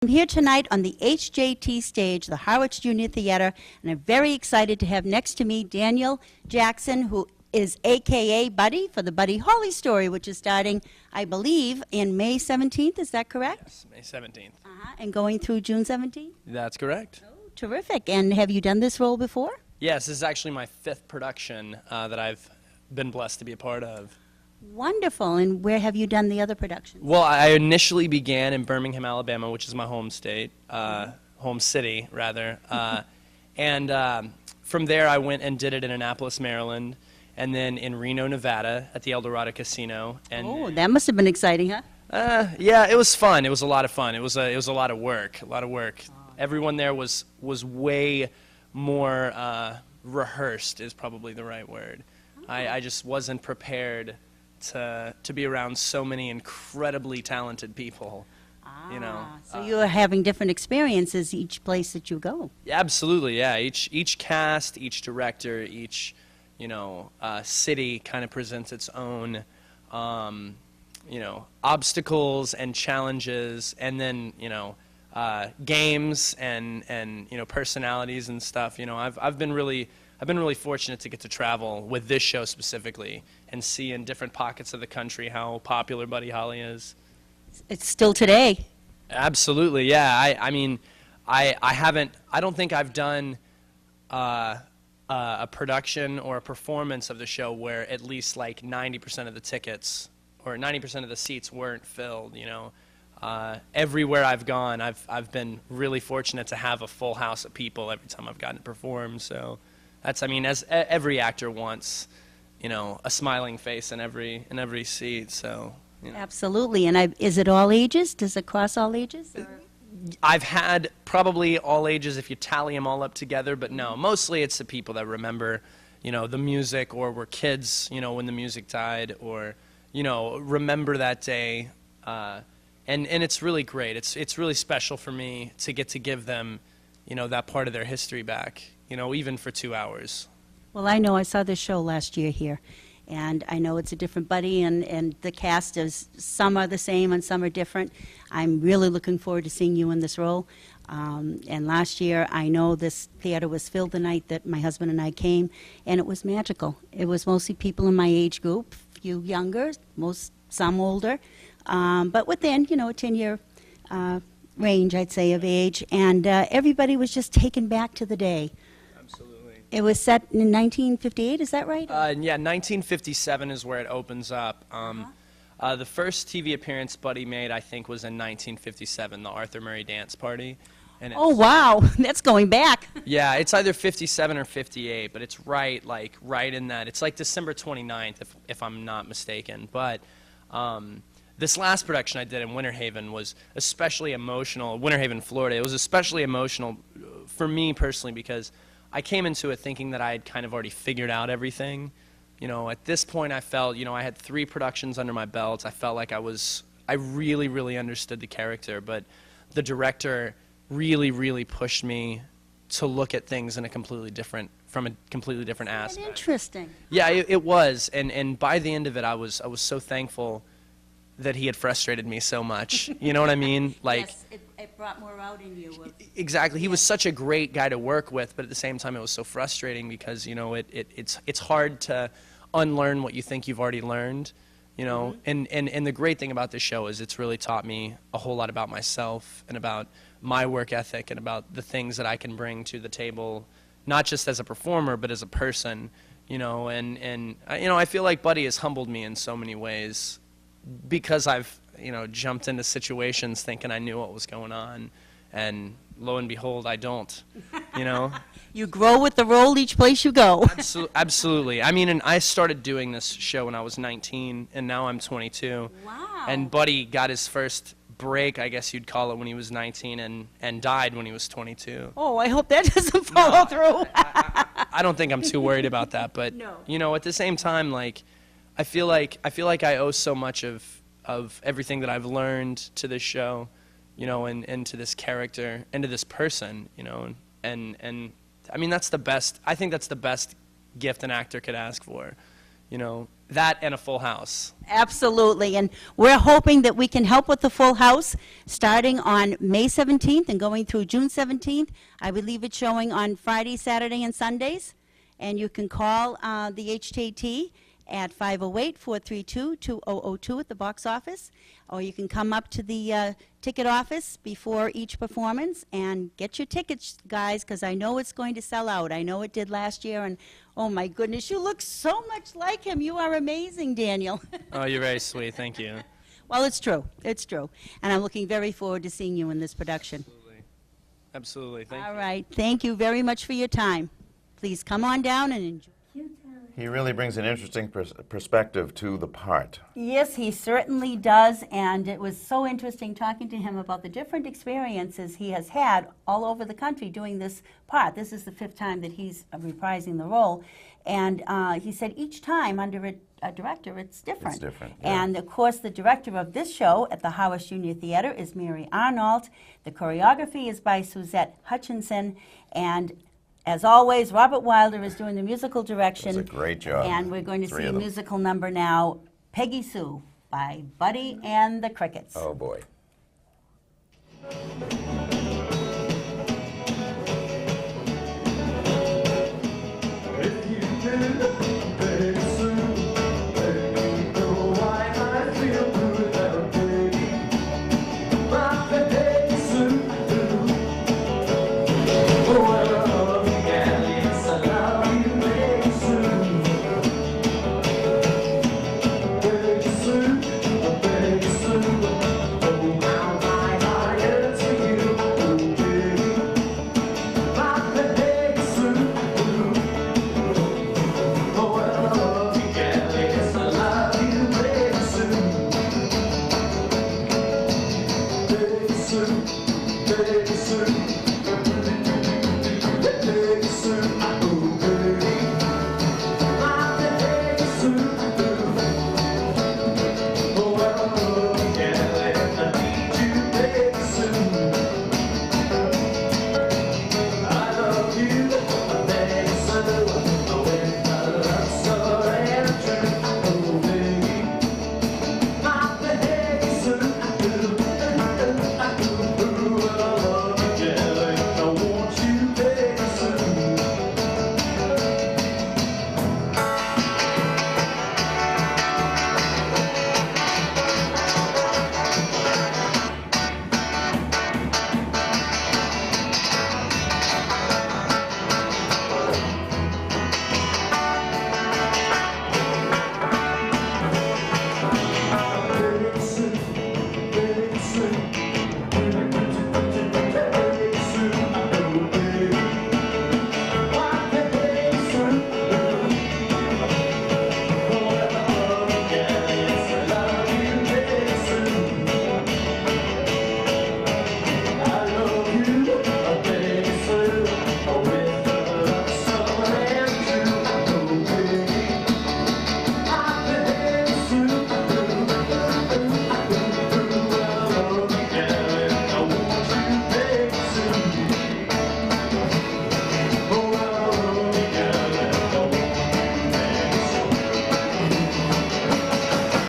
I'm here tonight on the HJT stage, the Harwich Junior Theater, and I'm very excited to have next to me Daniel Jackson, who is AKA Buddy for the Buddy Holly story, which is starting, I believe, in May 17th. Is that correct? Yes, May 17th. And going through June 17th? That's correct. Oh, terrific. And have you done this role before? Yes, this is actually my 5th production that I've been blessed to be a part of. Wonderful. And where have you done the other productions? Well, I initially began in Birmingham, Alabama, which is my home state, home city, rather. And from there, I went and did it in Annapolis, Maryland, and then in Reno, Nevada, at the El Dorado Casino. And Oh, that must have been exciting, huh? yeah, it was fun. It was a lot of fun. It was a lot of work. A lot of work. Everyone there was way more rehearsed, is probably the right word. I just wasn't prepared to be around so many incredibly talented people, you know. So you are having different experiences each place that you go. Absolutely, yeah. Each cast, each director, each, city kind of presents its own, obstacles and challenges, and then, games and personalities and stuff. I've been really fortunate to get to travel with this show specifically and see in different pockets of the country how popular Buddy Holly is. It's still today. Absolutely, yeah. I don't think I've done a production or a performance of the show where at least like 90% of the tickets or 90% of the seats weren't filled, Everywhere I've gone, I've been really fortunate to have a full house of people every time I've gotten to perform, so that's, as every actor wants, a smiling face in every seat. So. Absolutely. And is it all ages? Does it cross all ages? Or? I've had probably all ages if you tally them all up together, but no, mostly it's the people that remember, the music, or were kids, when the music died, or, remember that day. And it's really great. It's really special for me to get to give them, that part of their history back. Even for 2 hours. Well, I know I saw this show last year here, and I know it's a different Buddy, and the cast is, some are the same and some are different. I'm really looking forward to seeing you in this role. And last year, I know this theater was filled the night that my husband and I came, and it was magical. It was mostly people in my age group, few younger, some older, but within, a 10-year range, I'd say, of age, and everybody was just taken back to the day. Absolutely. It was set in 1958, is that right? Yeah, 1957 is where it opens up. The first TV appearance Buddy made, I think, was in 1957, the Arthur Murray Dance Party. And oh, wow, that's going back. Yeah, it's either 57 or 58, but it's right in that. It's like December 29th, if I'm not mistaken. But this last production I did in Winter Haven was especially emotional. Winter Haven, Florida. It was especially emotional for me personally because I came into it thinking that I had kind of already figured out everything. At this point I felt, I had 3 productions under my belt. I felt like I really, really understood the character, but the director really, really pushed me to look at things in from a completely different aspect. Interesting. Yeah, it was, and by the end of it, I was so thankful that he had frustrated me so much. You know what I mean? Like, yes, it brought more out in you. Exactly. He was such a great guy to work with, but at the same time, it was so frustrating because it's hard to unlearn what you think you've already learned. And the great thing about this show is it's really taught me a whole lot about myself and about my work ethic and about the things that I can bring to the table, not just as a performer but as a person. I feel like Buddy has humbled me in so many ways because I've jumped into situations thinking I knew what was going on, and lo and behold, I don't. You grow with the role each place you go. Absolutely. And I started doing this show when I was 19, and now I'm 22. Wow. And Buddy got his first break, I guess you'd call it, when he was 19 and died when he was 22. Oh, I hope that doesn't follow through. I don't think I'm too worried about that, but no. At the same time, I feel like I owe so much of everything that I've learned to this show, and to this character and to this person, and that's the best. I think that's the best gift an actor could ask for, you know, that and a full house. Absolutely, and we're hoping that we can help with the full house, starting on May 17th and going through June 17th. I believe it's showing on Friday, Saturday, and Sundays, and you can call the HJT at 508-432-2002 at the box office, or you can come up to the ticket office before each performance and get your tickets, guys, because I know it's going to sell out. I know it did last year, and oh my goodness, you look so much like him. You are amazing, Daniel. Oh, you're very sweet. Thank you. Well, it's true. It's true. And I'm looking very forward to seeing you in this production. Absolutely. Absolutely. Thank you. All right. Thank you very much for your time. Please come on down and enjoy. He really brings an interesting perspective to the part. Yes, he certainly does, and it was so interesting talking to him about the different experiences he has had all over the country doing this part. This is the 5th time that he's reprising the role, and he said each time under a director, it's different. It's different, yeah. And of course, the director of this show at the Harwich Junior Theater is Mary Arnold. The choreography is by Suzette Hutchinson, and as always, Robert Wilder is doing the musical direction. Does a great job. And we're going to Three see a of them. musical number now, Peggy Sue, by Buddy and the Crickets. Oh, boy. Baby, sir.